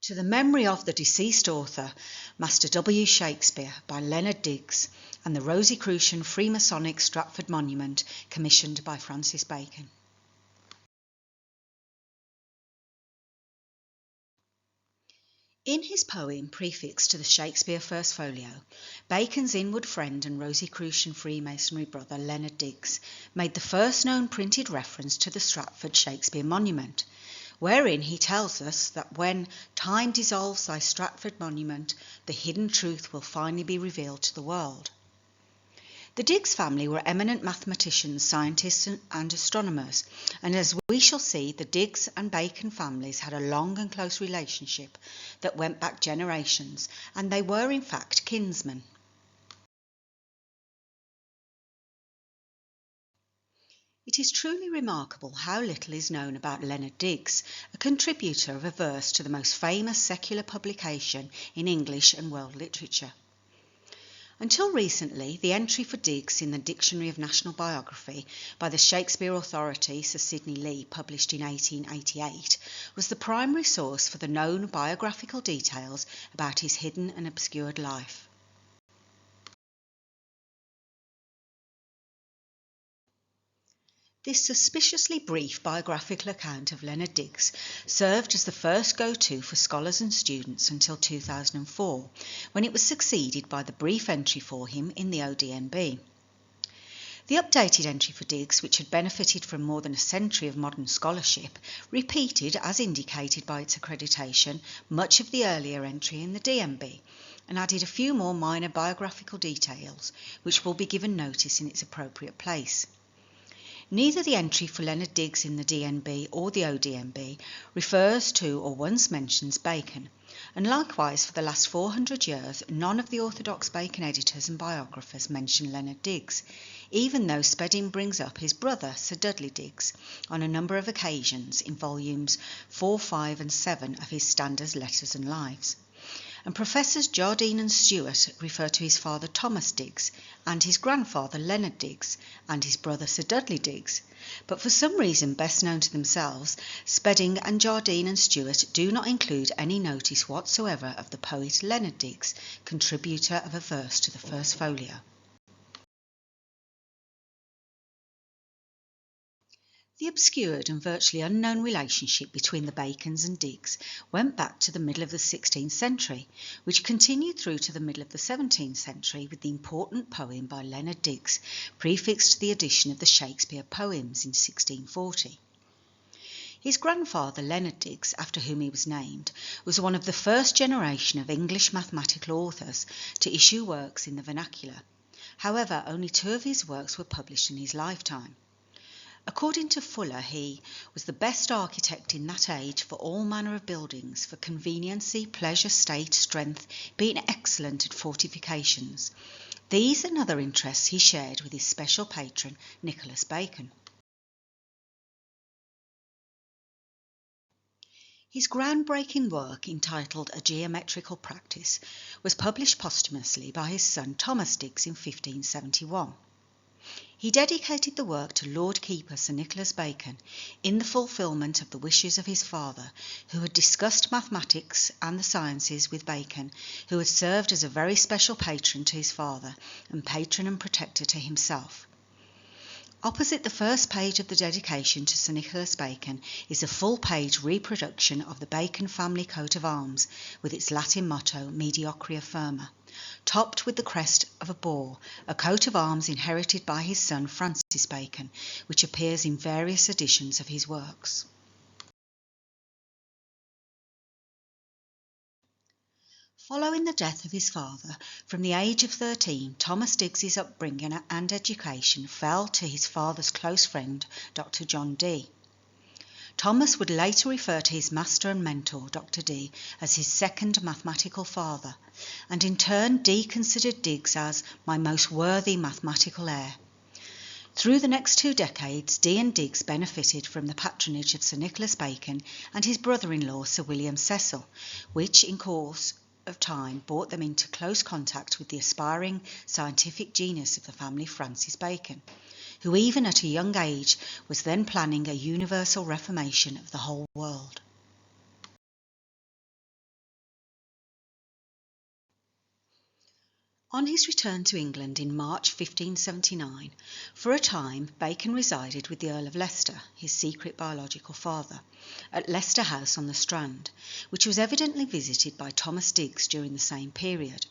To the memory of the deceased author, Master W. Shakespeare, by Leonard Digges, and the Rosicrucian-Freemasonic Stratford Monument, commissioned by Francis Bacon. In his poem prefixed to the Shakespeare First Folio, Bacon's inward friend and Rosicrucian Freemasonry brother Leonard Digges made the first known printed reference to the Stratford Shakespeare Monument, wherein he tells us that when time dissolves thy Stratford Monument, the hidden truth will finally be revealed to the world. The Digges family were eminent mathematicians, scientists and astronomers, and as we shall see, the Digges and Bacon families had a long and close relationship that went back generations, and they were in fact kinsmen. It is truly remarkable how little is known about Leonard Digges, a contributor of a verse to the most famous secular publication in English and world literature. Until recently, the entry for Digges in the Dictionary of National Biography by the Shakespeare Authority, Sir Sidney Lee, published in 1888, was the primary source for the known biographical details about his hidden and obscured life. This suspiciously brief biographical account of Leonard Digges served as the first go-to for scholars and students until 2004, when it was succeeded by the brief entry for him in the ODNB. The updated entry for Digges, which had benefited from more than a century of modern scholarship, repeated, as indicated by its accreditation, much of the earlier entry in the DNB, and added a few more minor biographical details, which will be given notice in its appropriate place. Neither the entry for Leonard Digges in the DNB or the ODNB refers to or once mentions Bacon, and likewise for the last 400 years none of the orthodox Bacon editors and biographers mention Leonard Digges, even though Spedding brings up his brother Sir Dudley Digges on a number of occasions in volumes 4, 5 and 7 of his Standards, Letters and Lives. And Professors Jardine and Stewart refer to his father Thomas Digges and his grandfather Leonard Digges and his brother Sir Dudley Digges, but for some reason best known to themselves, Spedding and Jardine and Stewart do not include any notice whatsoever of the poet Leonard Digges, contributor of a verse to the First Folio. The obscured and virtually unknown relationship between the Bacons and Digges went back to the middle of the 16th century, which continued through to the middle of the 17th century with the important poem by Leonard Digges, prefixed to the edition of the Shakespeare poems in 1640. His grandfather, Leonard Digges, after whom he was named, was one of the first generation of English mathematical authors to issue works in the vernacular. However, only 2 of his works were published in his lifetime. According to Fuller, he was the best architect in that age for all manner of buildings, for conveniency, pleasure, state, strength, being excellent at fortifications. These and other interests he shared with his special patron, Nicholas Bacon. His groundbreaking work, entitled A Geometrical Practice, was published posthumously by his son Thomas Digges in 1571. He dedicated the work to Lord Keeper Sir Nicholas Bacon in the fulfilment of the wishes of his father, who had discussed mathematics and the sciences with Bacon, who had served as a very special patron to his father and patron and protector to himself. Opposite the first page of the dedication to Sir Nicholas Bacon is a full-page reproduction of the Bacon family coat of arms with its Latin motto Mediocria Firma, topped with the crest of a boar, a coat of arms inherited by his son Francis Bacon, which appears in various editions of his works. Following the death of his father, from the age of 13, Thomas Digges' upbringing and education fell to his father's close friend, Dr. John Dee. Thomas would later refer to his master and mentor, Dr. Dee, as his second mathematical father, and in turn Dee considered Digges as my most worthy mathematical heir. Through the next 2 decades, Dee and Digges benefited from the patronage of Sir Nicholas Bacon and his brother-in-law, Sir William Cecil, which, in course of time, brought them into close contact with the aspiring scientific genius of the family, Francis Bacon, who even at a young age was then planning a universal reformation of the whole world. On his return to England in March 1579, for a time Bacon resided with the Earl of Leicester, his secret biological father, at Leicester House on the Strand, which was evidently visited by Thomas Digges during the same period.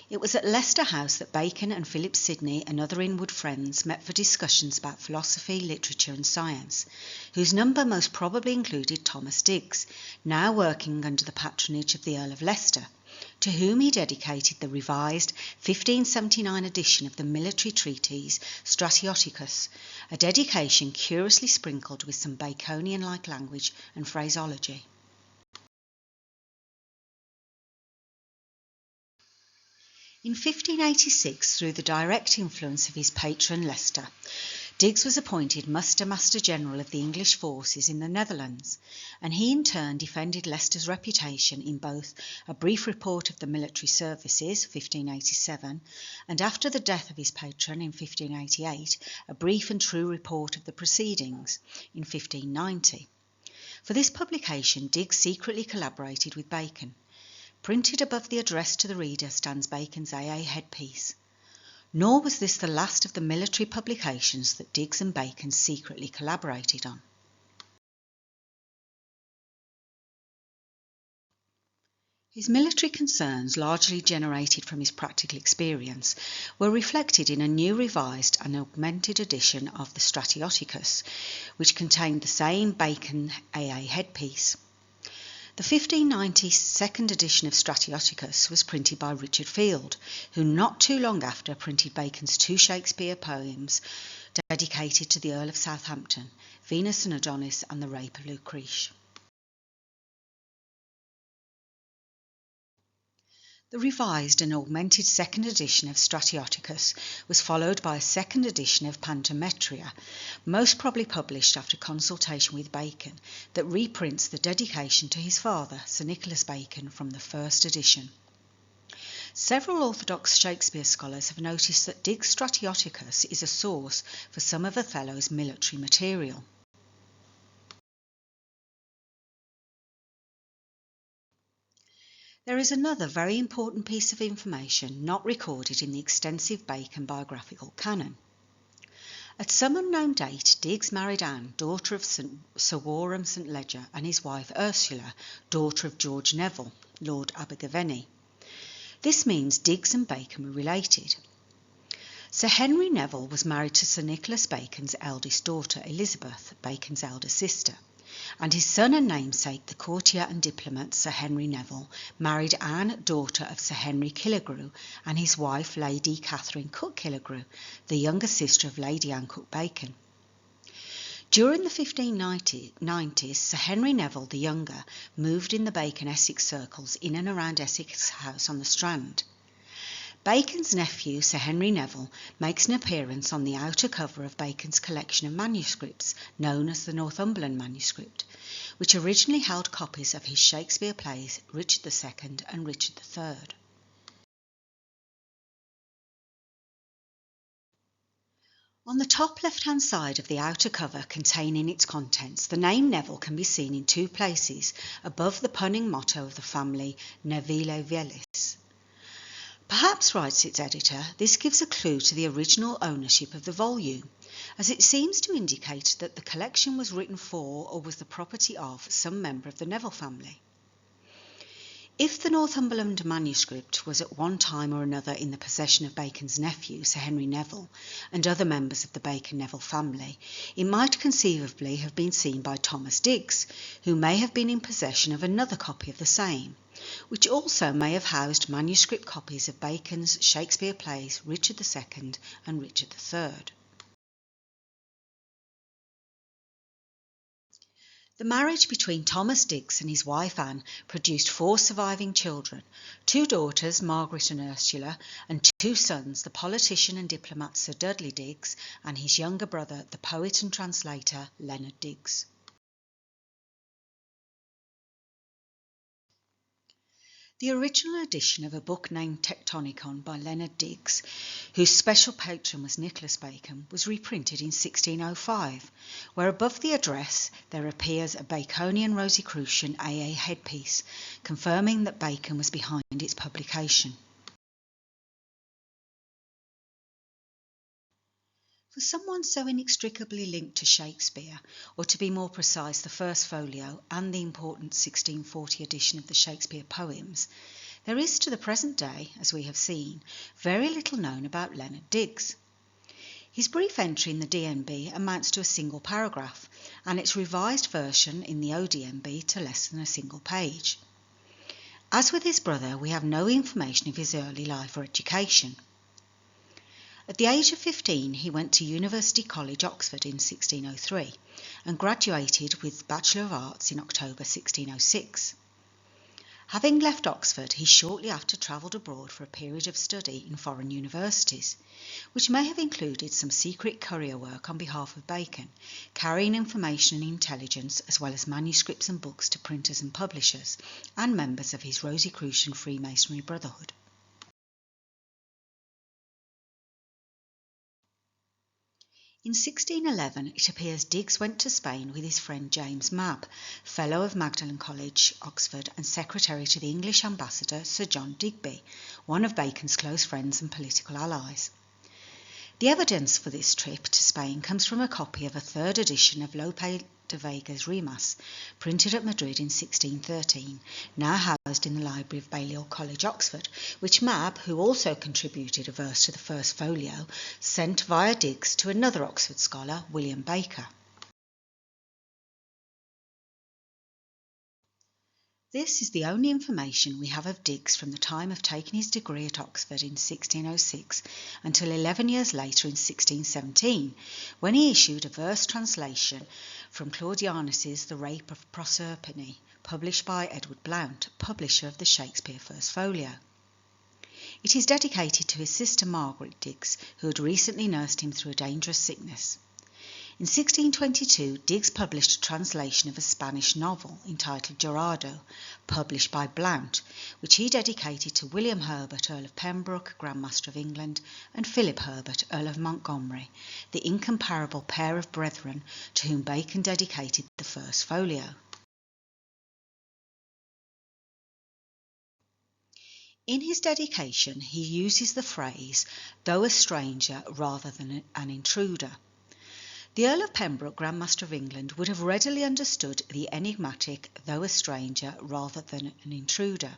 It was at Leicester House that Bacon and Philip Sidney and other inward friends met for discussions about philosophy, literature and science, whose number most probably included Thomas Digges, now working under the patronage of the Earl of Leicester, to whom he dedicated the revised 1579 edition of the military treatise Stratioticus, a dedication curiously sprinkled with some Baconian-like language and phraseology. In 1586, through the direct influence of his patron Leicester, Digges was appointed Muster General of the English forces in the Netherlands, and he in turn defended Leicester's reputation in both a brief report of the military services, 1587, and after the death of his patron in 1588, a brief and true report of the proceedings, in 1590. For this publication, Digges secretly collaborated with Bacon. Printed above the address to the reader stands Bacon's AA headpiece. Nor was this the last of the military publications that Digges and Bacon secretly collaborated on. His military concerns, largely generated from his practical experience, were reflected in a new revised and augmented edition of the Stratioticus, which contained the same Bacon AA headpiece. The 1590 second edition of Stratioticus was printed by Richard Field, who not too long after printed Bacon's two Shakespeare poems dedicated to the Earl of Southampton, Venus and Adonis and the Rape of Lucrece. The revised and augmented second edition of Stratioticus was followed by a second edition of Pantometria, most probably published after consultation with Bacon, that reprints the dedication to his father, Sir Nicholas Bacon, from the first edition. Several orthodox Shakespeare scholars have noticed that Digges' Stratioticus is a source for some of Othello's military material. There is another very important piece of information not recorded in the extensive Bacon biographical canon. At some unknown date, Digges married Anne, daughter of Sir Warham St. Leger, and his wife Ursula, daughter of George Neville, Lord Abergavenny. This means Digges and Bacon were related. Sir Henry Neville was married to Sir Nicholas Bacon's eldest daughter, Elizabeth, Bacon's elder sister, and his son and namesake, the courtier and diplomat Sir Henry Neville, married Anne, daughter of Sir Henry Killigrew, and his wife, Lady Catherine Cook Killigrew, the younger sister of Lady Anne Cook Bacon. During the 1590s, Sir Henry Neville the younger moved in the Bacon-Essex circles in and around Essex House on the Strand. Bacon's nephew, Sir Henry Neville, makes an appearance on the outer cover of Bacon's collection of manuscripts, known as the Northumberland manuscript, which originally held copies of his Shakespeare plays Richard II and Richard III. On the top left-hand side of the outer cover containing its contents, the name Neville can be seen in two places, above the punning motto of the family, Nevile Velis. Perhaps, writes its editor, this gives a clue to the original ownership of the volume, as it seems to indicate that the collection was written for or was the property of some member of the Neville family. If the Northumberland manuscript was at one time or another in the possession of Bacon's nephew, Sir Henry Neville, and other members of the Bacon-Neville family, it might conceivably have been seen by Thomas Digges, who may have been in possession of another copy of the same, which also may have housed manuscript copies of Bacon's Shakespeare plays Richard II and Richard III. The marriage between Thomas Digges and his wife Anne produced 4 surviving children, 2 daughters, Margaret and Ursula, and 2 sons, the politician and diplomat Sir Dudley Digges and his younger brother, the poet and translator Leonard Digges. The original edition of a book named Tectonicon by Leonard Digges, whose special patron was Nicholas Bacon, was reprinted in 1605, where above the address there appears a Baconian-Rosicrucian AA headpiece, confirming that Bacon was behind its publication. For someone so inextricably linked to Shakespeare, or to be more precise, the First Folio and the important 1640 edition of the Shakespeare poems, there is to the present day, as we have seen, very little known about Leonard Digges. His brief entry in the DNB amounts to a single paragraph, and its revised version in the ODNB to less than a single page. As with his brother, we have no information of his early life or education. At the age of 15, he went to University College, Oxford in 1603 and graduated with Bachelor of Arts in October 1606. Having left Oxford, he shortly after travelled abroad for a period of study in foreign universities, which may have included some secret courier work on behalf of Bacon, carrying information and intelligence as well as manuscripts and books to printers and publishers and members of his Rosicrucian Freemasonry Brotherhood. In 1611, it appears Digges went to Spain with his friend James Mabb, Fellow of Magdalen College, Oxford, and Secretary to the English Ambassador Sir John Digby, one of Bacon's close friends and political allies. The evidence for this trip to Spain comes from a copy of a third edition of Lope de Vega's Remas, printed at Madrid in 1613, now housed in the library of Balliol College, Oxford, which Mabb, who also contributed a verse to the First Folio, sent via Digges to another Oxford scholar, William Baker. This is the only information we have of Digges from the time of taking his degree at Oxford in 1606 until 11 years later in 1617, when he issued a verse translation from Claudianus's The Rape of Proserpine, published by Edward Blount, publisher of the Shakespeare First Folio. It is dedicated to his sister Margaret Digges, who had recently nursed him through a dangerous sickness. In 1622, Digges published a translation of a Spanish novel entitled Dorado, published by Blount, which he dedicated to William Herbert, Earl of Pembroke, Grand Master of England, and Philip Herbert, Earl of Montgomery, the incomparable pair of brethren to whom Bacon dedicated the First Folio. In his dedication, he uses the phrase, though a stranger rather than an intruder. The Earl of Pembroke, Grand Master of England, would have readily understood the enigmatic, though a stranger rather than an intruder.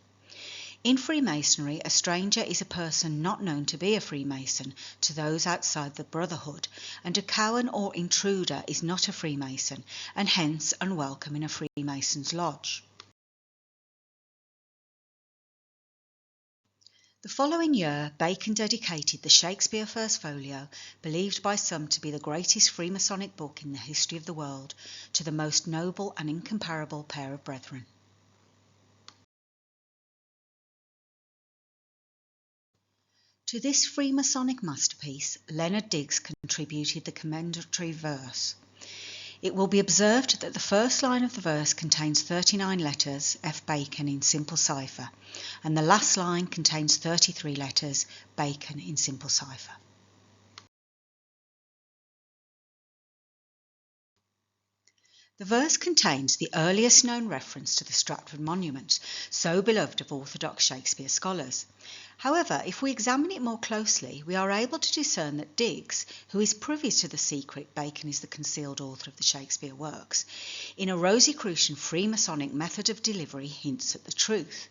In Freemasonry, a stranger is a person not known to be a Freemason to those outside the Brotherhood, and a cowan or intruder is not a Freemason, and hence unwelcome in a Freemason's lodge. The following year, Bacon dedicated the Shakespeare First Folio, believed by some to be the greatest Freemasonic book in the history of the world, to the most noble and incomparable pair of brethren. To this Freemasonic masterpiece, Leonard Digges contributed the commendatory verse. It will be observed that the first line of the verse contains 39 letters, F. Bacon in simple cipher, and the last line contains 33 letters, Bacon in simple cipher. The verse contains the earliest known reference to the Stratford Moniment, so beloved of orthodox Shakespeare scholars. However, if we examine it more closely, we are able to discern that Digges, who is privy to the secret Bacon is the concealed author of the Shakespeare works, in a Rosicrucian Freemasonic method of delivery hints at the truth.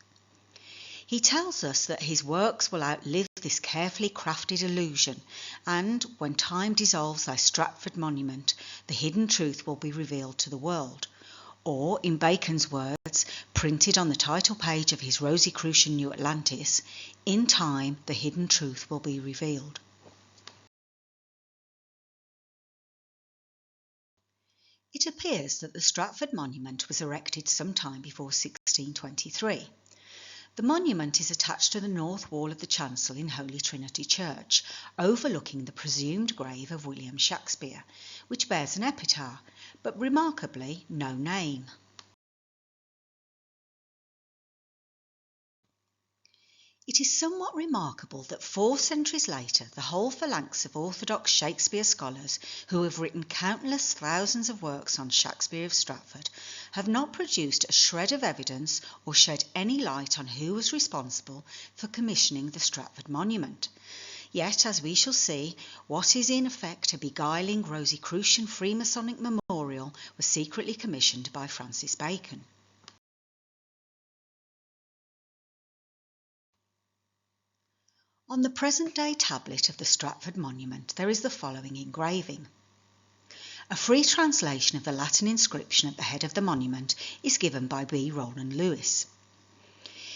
He tells us that his works will outlive this carefully crafted illusion, and when time dissolves thy Stratford Moniment, the hidden truth will be revealed to the world. Or, in Bacon's words, printed on the title page of his Rosicrucian New Atlantis, in time the hidden truth will be revealed. It appears that the Stratford Moniment was erected sometime before 1623. The monument is attached to the north wall of the chancel in Holy Trinity Church, overlooking the presumed grave of William Shakespeare, which bears an epitaph, but remarkably no name. It is somewhat remarkable that 4 centuries later, the whole phalanx of orthodox Shakespeare scholars who have written countless thousands of works on Shakespeare of Stratford have not produced a shred of evidence or shed any light on who was responsible for commissioning the Stratford Monument. Yet, as we shall see, what is in effect a beguiling Rosicrucian-Freemasonic memorial was secretly commissioned by Francis Bacon. On the present-day tablet of the Stratford Monument there is the following engraving. A free translation of the Latin inscription at the head of the monument is given by B. Rowland Lewis.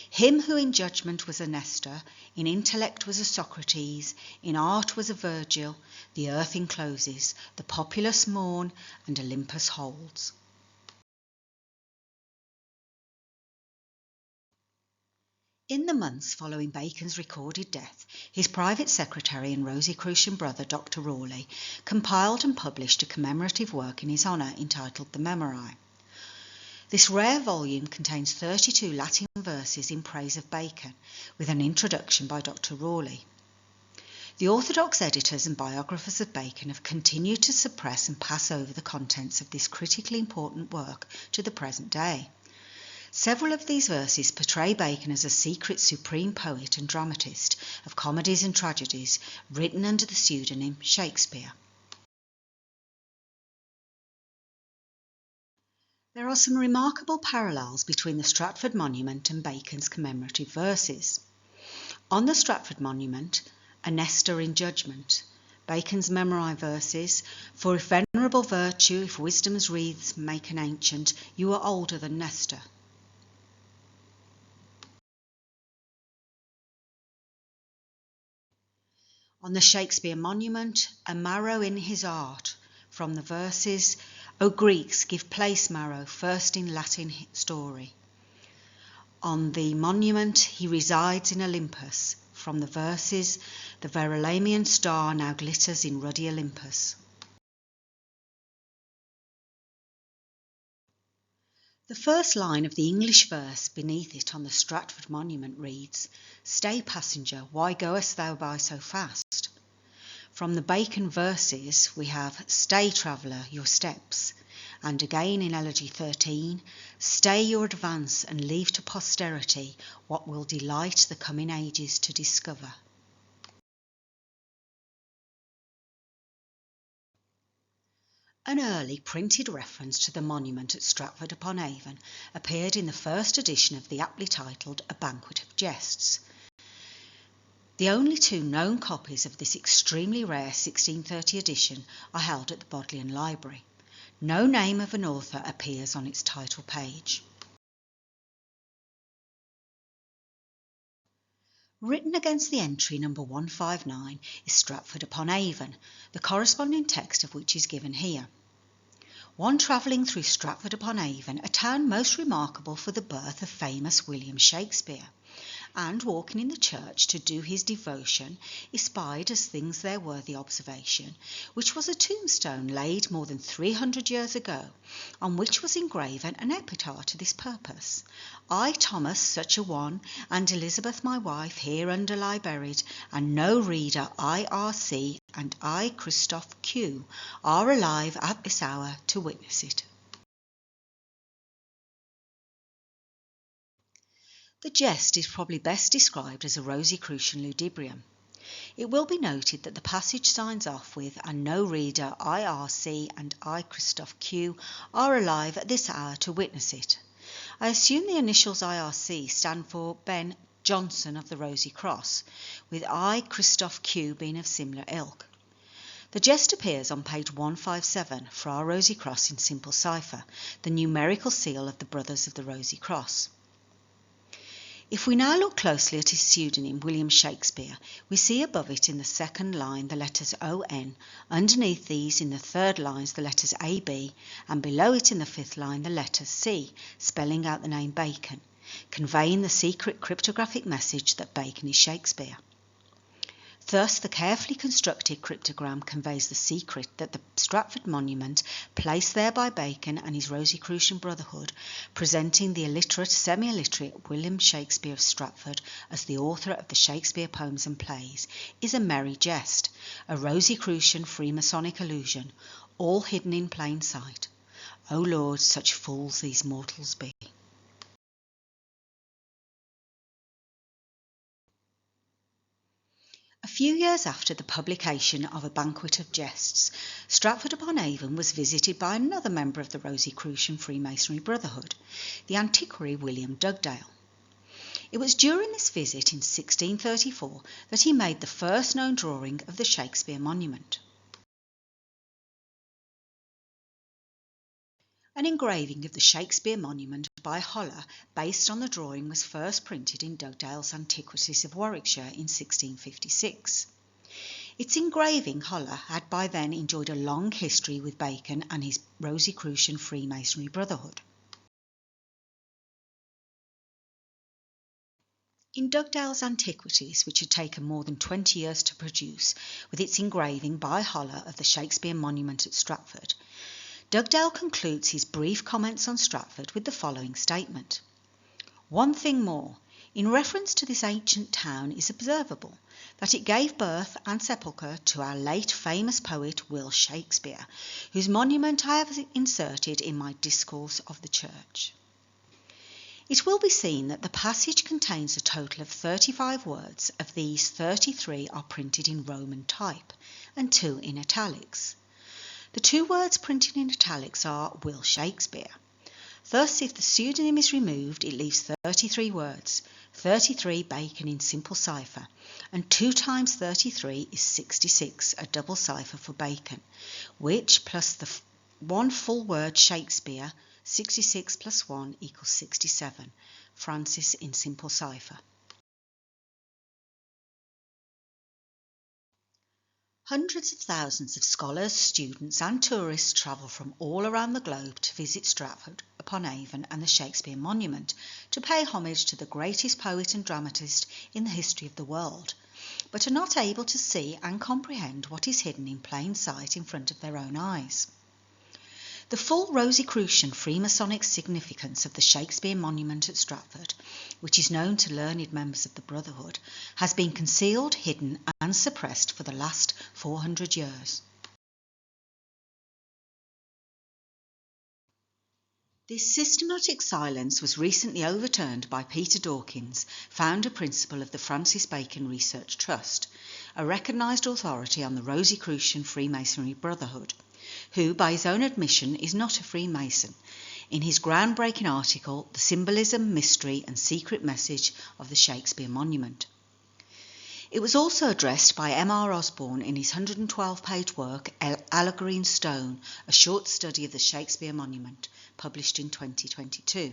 Him who in judgment was a Nestor, in intellect was a Socrates, in art was a Virgil, the earth encloses, the populace mourn, and Olympus holds. In the months following Bacon's recorded death, his private secretary and Rosicrucian brother, Dr. Rawley, compiled and published a commemorative work in his honour entitled The Memory. This rare volume contains 32 Latin verses in praise of Bacon, with an introduction by Dr. Rawley. The orthodox editors and biographers of Bacon have continued to suppress and pass over the contents of this critically important work to the present day. Several of these verses portray Bacon as a secret supreme poet and dramatist of comedies and tragedies written under the pseudonym Shakespeare. There are some remarkable parallels between the Stratford Monument and Bacon's commemorative verses. On the Stratford Monument, a Nestor in judgment, Bacon's memory verses, for if venerable virtue, if wisdom's wreaths make an ancient, you are older than Nestor. On the Shakespeare Monument, a Marrow in his art, from the verses, O Greeks, give place, Marrow, first in Latin story. On the monument he resides in Olympus, from the verses, the Verulamian star now glitters in ruddy Olympus. The first line of the English verse beneath it on the Stratford Monument reads, Stay, passenger, why goest thou by so fast? From the Bacon verses we have Stay, traveller, your steps, and again in Elegy 13, Stay your advance and leave to posterity what will delight the coming ages to discover. An early printed reference to the monument at Stratford upon Avon appeared in the first edition of the aptly titled A Banquet of Jests. The only two known copies of this extremely rare 1630 edition are held at the Bodleian Library. No name of an author appears on its title page. Written against the entry number 159 is Stratford upon Avon, the corresponding text of which is given here. One travelling through Stratford upon Avon, a town most remarkable for the birth of famous William Shakespeare, and walking in the church to do his devotion, espied as things there worthy observation, which was a tombstone laid more than 300 years ago, on which was engraven an epitaph to this purpose. I, Thomas, such a one, and Elizabeth my wife, here under lie buried, and no reader I.R.C. and I, Christoph Q, are alive at this hour to witness it. The jest is probably best described as a Rosicrucian ludibrium. It will be noted that the passage signs off with, and no reader I.R.C. and I, Christoph Q, are alive at this hour to witness it. I assume the initials I.R.C. stand for Ben Jonson of the Rosy Cross, with I, Christoph Q being of similar ilk. The jest appears on page 157, Fra Rosy Cross in simple cipher, the numerical seal of the Brothers of the Rosy Cross. If we now look closely at his pseudonym, William Shakespeare, we see above it in the second line the letters O-N, underneath these in the third lines the letters A-B, and below it in the fifth line the letter C, spelling out the name Bacon, conveying the secret cryptographic message that Bacon is Shakespeare. Thus, the carefully constructed cryptogram conveys the secret that the Stratford Monument, placed there by Bacon and his Rosicrucian brotherhood, presenting the illiterate, semi-illiterate William Shakespeare of Stratford as the author of the Shakespeare poems and plays, is a merry jest, a Rosicrucian Freemasonic illusion, all hidden in plain sight. O Lord, such fools these mortals be. A few years after the publication of A Banquet of Jests, Stratford-upon-Avon was visited by another member of the Rosicrucian Freemasonry Brotherhood, the antiquary William Dugdale. It was during this visit in 1634 that he made the first known drawing of the Shakespeare Monument. An engraving of the Shakespeare Monument by Holler, based on the drawing, was first printed in Dugdale's Antiquities of Warwickshire in 1656. Its engraving, Holler had by then enjoyed a long history with Bacon and his Rosicrucian Freemasonry Brotherhood. In Dugdale's Antiquities, which had taken more than 20 years to produce, with its engraving by Holler of the Shakespeare Monument at Stratford, Dugdale concludes his brief comments on Stratford with the following statement. One thing more, in reference to this ancient town is observable, that it gave birth and sepulchre to our late famous poet Will Shakespeare, whose monument I have inserted in my Discourse of the Church. It will be seen that the passage contains a total of 35 words. Of these, 33 are printed in Roman type and 2 in italics. The 2 words printed in italics are Will Shakespeare. Thus, if the pseudonym is removed, it leaves 33 words, 33 Bacon in simple cipher, and 2 times 33 is 66, a double cipher for Bacon, which plus the 1 full word Shakespeare, 66 plus 1 equals 67, Francis in simple cipher. Hundreds of thousands of scholars, students and tourists travel from all around the globe to visit Stratford-upon-Avon and the Shakespeare Monument to pay homage to the greatest poet and dramatist in the history of the world, but are not able to see and comprehend what is hidden in plain sight in front of their own eyes. The full Rosicrucian Freemasonic significance of the Shakespeare Monument at Stratford, which is known to learned members of the Brotherhood, has been concealed, hidden and suppressed for the last 400 years. This systematic silence was recently overturned by Peter Dawkins, founder principal of the Francis Bacon Research Trust, a recognised authority on the Rosicrucian Freemasonry Brotherhood, who, by his own admission, is not a Freemason, in his groundbreaking article, The Symbolism, Mystery and Secret Message of the Shakespeare Monument. It was also addressed by M.R. Osborne in his 112-page work, Allegory in Stone, a short study of the Shakespeare Monument, published in 2022.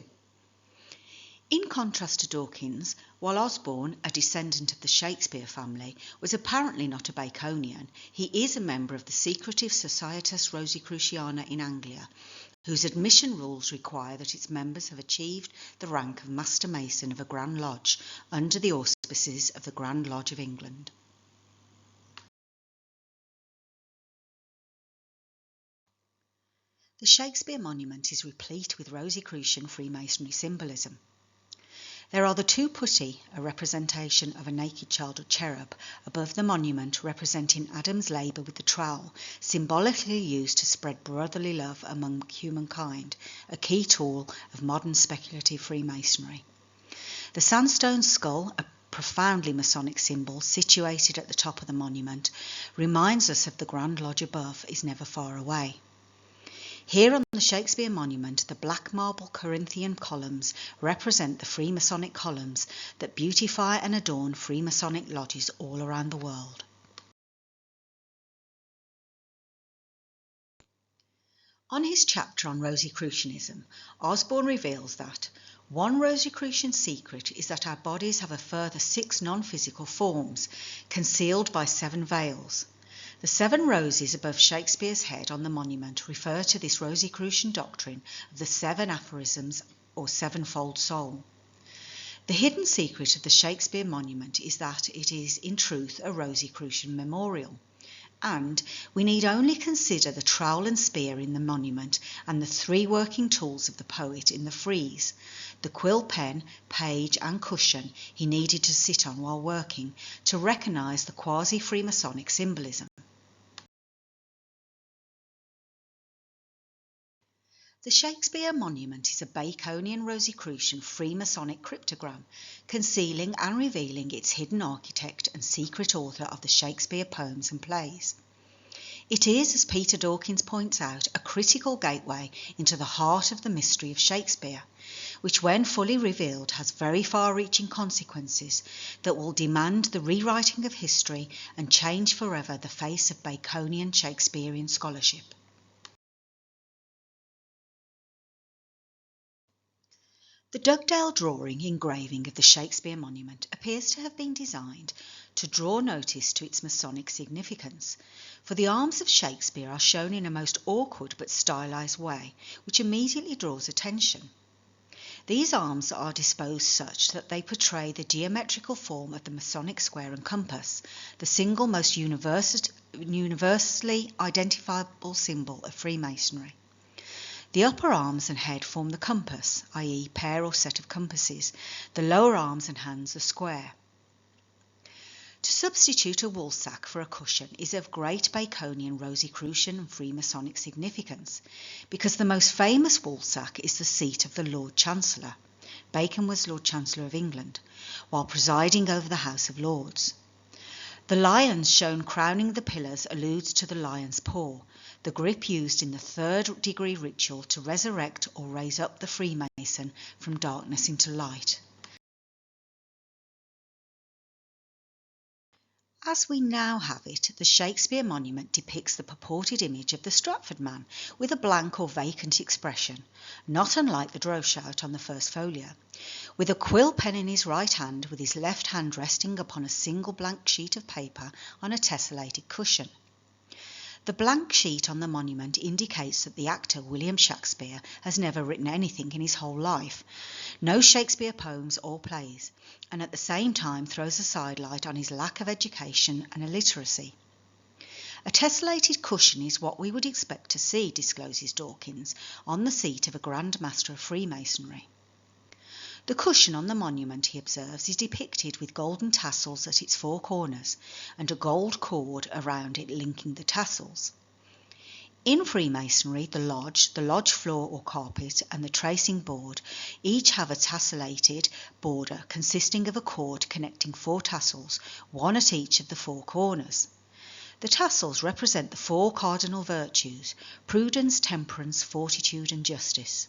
In contrast to Dawkins, while Osborne, a descendant of the Shakespeare family, was apparently not a Baconian, he is a member of the secretive Societas Rosicruciana in Anglia, whose admission rules require that its members have achieved the rank of Master Mason of a Grand Lodge under the auspices of the Grand Lodge of England. The Shakespeare Monument is replete with Rosicrucian Freemasonry symbolism. There are the 2 putti, a representation of a naked child or cherub, above the monument representing Adam's labour with the trowel, symbolically used to spread brotherly love among humankind, a key tool of modern speculative Freemasonry. The sandstone skull, a profoundly Masonic symbol situated at the top of the monument, reminds us of the Grand Lodge above is never far away. Here on the Shakespeare Monument, the black marble Corinthian columns represent the Freemasonic columns that beautify and adorn Freemasonic lodges all around the world. On his chapter on Rosicrucianism, Osborne reveals that one Rosicrucian secret is that our bodies have a further 6 non-physical forms, concealed by 7 veils. The 7 roses above Shakespeare's head on the monument refer to this Rosicrucian doctrine of the 7 aphorisms or sevenfold soul. The hidden secret of the Shakespeare Monument is that it is in truth a Rosicrucian memorial, and we need only consider the trowel and spear in the monument and the 3 working tools of the poet in the frieze, the quill pen, page and cushion he needed to sit on while working, to recognise the quasi-Freemasonic symbolism. The Shakespeare Monument is a Baconian-Rosicrucian-Freemasonic cryptogram, concealing and revealing its hidden architect and secret author of the Shakespeare poems and plays. It is, as Peter Dawkins points out, a critical gateway into the heart of the mystery of Shakespeare, which when fully revealed has very far-reaching consequences that will demand the rewriting of history and change forever the face of Baconian Shakespearean scholarship. The Dugdale drawing engraving of the Shakespeare Monument appears to have been designed to draw notice to its Masonic significance, for the arms of Shakespeare are shown in a most awkward but stylised way, which immediately draws attention. These arms are disposed such that they portray the geometrical form of the Masonic square and compass, the single most universally identifiable symbol of Freemasonry. The upper arms and head form the compass, i.e. pair or set of compasses, the lower arms and hands the square. To substitute a woolsack for a cushion is of great Baconian-Rosicrucian and Freemasonic significance, because the most famous woolsack is the seat of the Lord Chancellor. Bacon was Lord Chancellor of England, while presiding over the House of Lords. The lions shown crowning the pillars alludes to the lion's paw, the grip used in the third-degree ritual to resurrect or raise up the Freemason from darkness into light. As we now have it, the Shakespeare Monument depicts the purported image of the Stratford man with a blank or vacant expression, not unlike the Droeshout on the First Folio, with a quill pen in his right hand, with his left hand resting upon a single blank sheet of paper on a tessellated cushion. The blank sheet on the monument indicates that the actor William Shakespeare has never written anything in his whole life, no Shakespeare poems or plays, and at the same time throws a sidelight on his lack of education and illiteracy. A tessellated cushion is what we would expect to see, discloses Dawkins, on the seat of a Grand Master of Freemasonry. The cushion on the monument, he observes, is depicted with golden tassels at its four corners and a gold cord around it linking the tassels. In Freemasonry, the lodge floor or carpet, and the tracing board each have a tessellated border consisting of a cord connecting four tassels, one at each of the four corners. The tassels represent the four cardinal virtues: prudence, temperance, fortitude, and justice.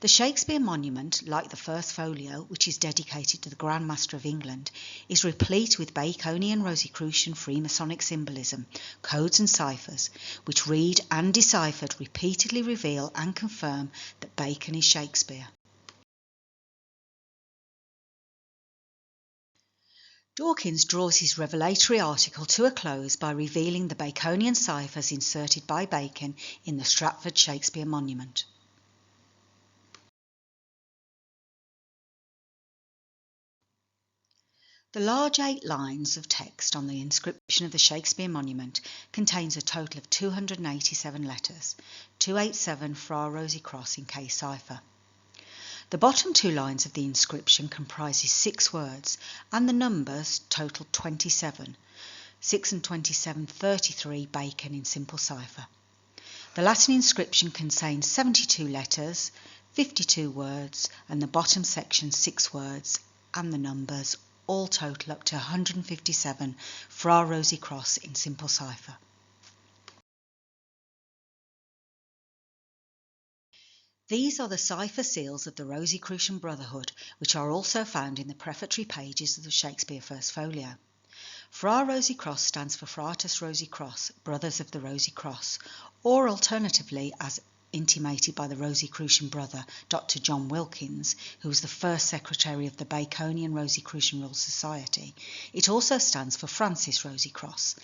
The Shakespeare Monument, like the First Folio, which is dedicated to the Grand Master of England, is replete with Baconian-Rosicrucian Freemasonic symbolism, codes and ciphers, which read and deciphered repeatedly reveal and confirm that Bacon is Shakespeare. Dawkins draws his revelatory article to a close by revealing the Baconian ciphers inserted by Bacon in the Stratford Shakespeare Monument. The large 8 lines of text on the inscription of the Shakespeare Monument contains a total of 287 letters, 287 Fra Rosicross in case cipher. The bottom 2 lines of the inscription comprises 6 words, and the numbers total 27, 6 and 27, 33 Bacon in simple cipher. The Latin inscription contains 72 letters, 52 words, and the bottom section 6 words, and the numbers all total up to 157 Fra Rosicross in simple cipher. These are the cipher seals of the Rosicrucian Brotherhood, which are also found in the prefatory pages of the Shakespeare First Folio. Fra Rosicross stands for Fratus Rosicross, Brothers of the Rosy Cross, or alternatively, as intimated by the Rosicrucian brother, Dr. John Wilkins, who was the first secretary of the Baconian-Rosicrucian Royal Society, it also stands for Francis Rosicross.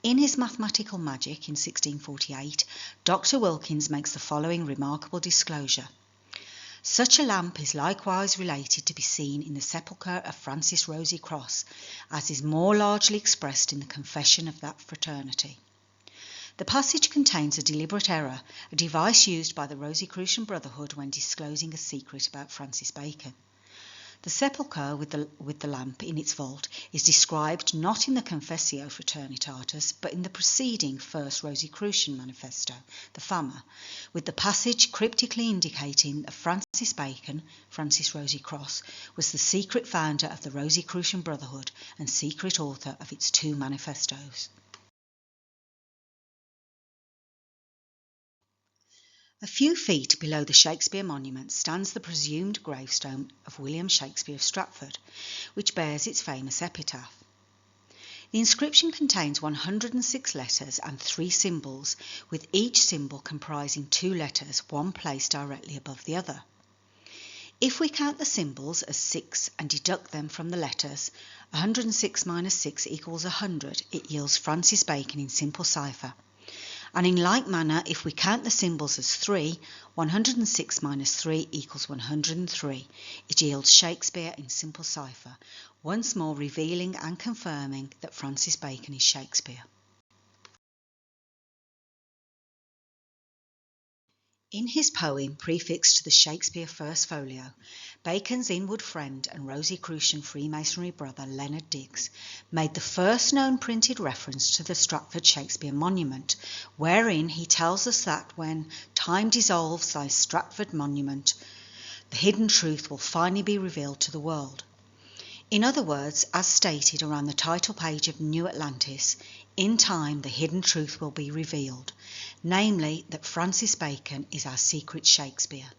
In his Mathematical Magic in 1648, Dr. Wilkins makes the following remarkable disclosure. Such a lamp is likewise related to be seen in the sepulchre of Francis Rosicross, as is more largely expressed in the confession of that fraternity. The passage contains a deliberate error, a device used by the Rosicrucian Brotherhood when disclosing a secret about Francis Bacon. The sepulchre with the lamp in its vault is described not in the Confessio Fraternitatis, but in the preceding First Rosicrucian Manifesto, the Fama, with the passage cryptically indicating that Francis Bacon, Francis Rosy-Cross, was the secret founder of the Rosicrucian Brotherhood and secret author of its 2 manifestos. A few feet below the Shakespeare Monument stands the presumed gravestone of William Shakespeare of Stratford, which bears its famous epitaph. The inscription contains 106 letters and 3 symbols, with each symbol comprising 2 letters, one placed directly above the other. If we count the symbols as 6 and deduct them from the letters, 106 minus 6 equals 100. It yields Francis Bacon in simple cipher. And in like manner, if we count the symbols as 3, 106 minus 3 equals 103. It yields Shakespeare in simple cipher, once more revealing and confirming that Francis Bacon is Shakespeare. In his poem prefixed to the Shakespeare First Folio, Bacon's inward friend and Rosicrucian Freemasonry brother Leonard Digges made the first known printed reference to the Stratford Shakespeare Monument, wherein he tells us that when time dissolves thy Stratford Monument, the hidden truth will finally be revealed to the world. In other words, as stated around the title page of New Atlantis, in time the hidden truth will be revealed, namely that Francis Bacon is our secret Shakespeare.